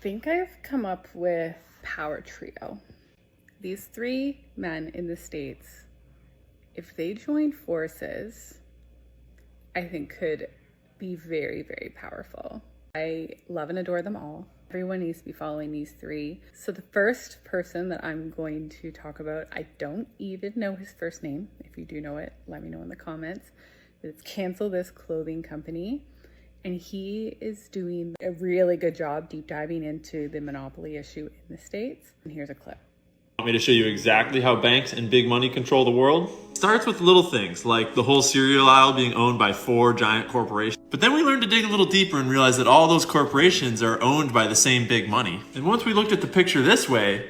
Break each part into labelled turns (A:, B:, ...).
A: think I've come up with power trio. These three men in the States, if they joined forces, I think could be very, very powerful. I love and adore them all. Everyone needs to be following these three. So the first person that I'm going to talk about, I don't even know his first name. If you do know it, let me know in the comments. It's Cancel This Clothing Company. And he is doing a really good job deep diving into the monopoly issue in the States. And here's a clip.
B: Want me to show you exactly how banks and big money control the world? It starts with little things like the whole cereal aisle being owned by 4 giant corporations. But then we learned to dig a little deeper and realize that all those corporations are owned by the same big money. And once we looked at the picture this way,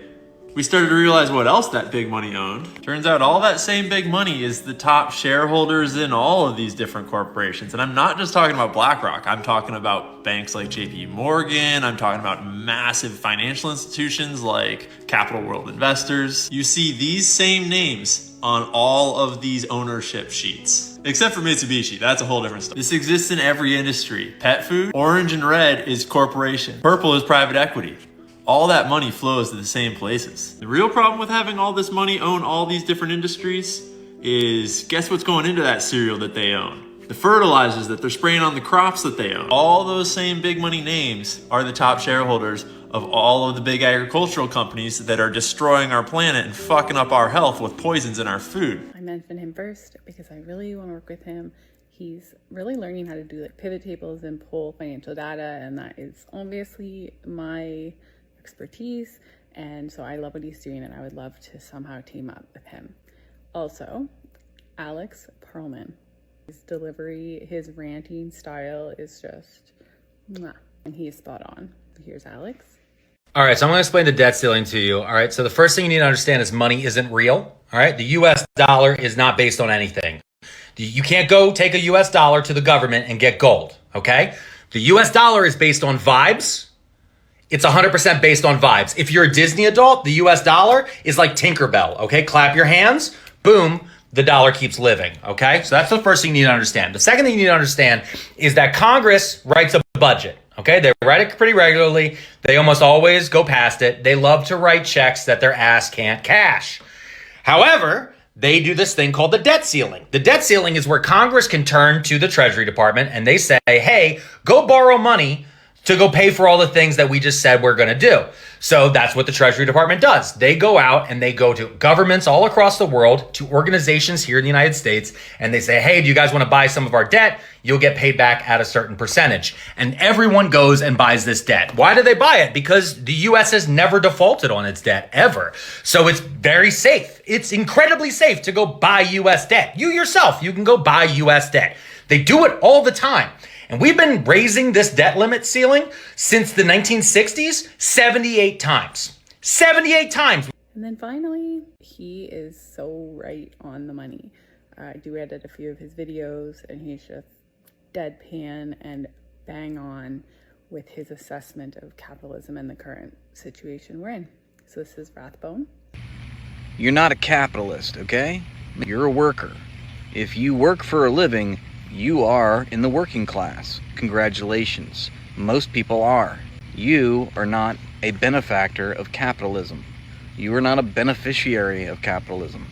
B: we started to realize what else that big money owned. Turns out all that same big money is the top shareholders in all of these different corporations. And I'm not just talking about BlackRock. I'm talking about banks like JP Morgan. I'm talking about massive financial institutions like Capital World Investors. You see these same names on all of these ownership sheets. Except for Mitsubishi, that's a whole different story. This exists in every industry. Pet food, orange and red is corporation. Purple is private equity. All that money flows to the same places. The real problem with having all this money own all these different industries is, guess what's going into that cereal that they own? The fertilizers that they're spraying on the crops that they own. All those same big money names are the top shareholders of all of the big agricultural companies that are destroying our planet and fucking up our health with poisons in our food.
A: I mentioned him first because I really want to work with him. He's really learning how to do like pivot tables and pull financial data, and that is obviously my expertise, and so I love what he's doing, and I would love to somehow team up with him. Also, Alex Pearlman. His delivery, his ranting style is just mwah, and he is spot on. Here's Alex.
C: All right, so I'm going to explain the debt ceiling to you. All right, so the first thing you need to understand is money isn't real. All right, the US dollar is not based on anything. You can't go take a US dollar to the government and get gold, okay? The US dollar is based on vibes. It's 100% based on vibes. If you're a Disney adult, the US dollar is like Tinkerbell, okay? Clap your hands, boom, the dollar keeps living, okay? So that's the first thing you need to understand. The second thing you need to understand is that Congress writes a budget, okay? They write it pretty regularly. They almost always go past it. They love to write checks that their ass can't cash. However, they do this thing called the debt ceiling. The debt ceiling is where Congress can turn to the Treasury Department and they say, hey, go borrow money to go pay for all the things that we just said we're going to do. So that's what the Treasury Department does. They go out and they go to governments all across the world, to organizations here in the United States, and they say, hey, do you guys want to buy some of our debt? You'll get paid back at a certain percentage. And everyone goes and buys this debt. Why do they buy it? Because the US has never defaulted on its debt, ever. So it's very safe. It's incredibly safe to go buy US debt. You yourself, you can go buy US debt. They do it all the time. And we've been raising this debt limit ceiling since the 1960s 78 times. 78 times.
A: And then finally, he is so right on the money. I do edit a few of his videos, and he's just deadpan and bang on with his assessment of capitalism and the current situation we're in. So this is Rathbone.
D: You're not a capitalist, okay? You're a worker. If you work for a living, you are in the working class. Congratulations. Most people are. You are not a benefactor of capitalism. You are not a beneficiary of capitalism.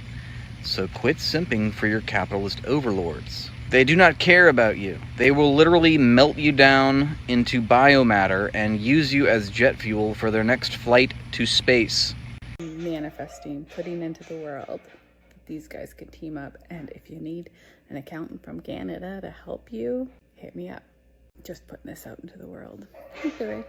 D: So quit simping for your capitalist overlords. They do not care about you. They will literally melt you down into biomatter and use you as jet fuel for their next flight to space.
A: Manifesting, putting into the world. These guys could team up, and if you need an accountant from Canada to help you, hit me up. Just putting this out into the world. Thank you, Rich.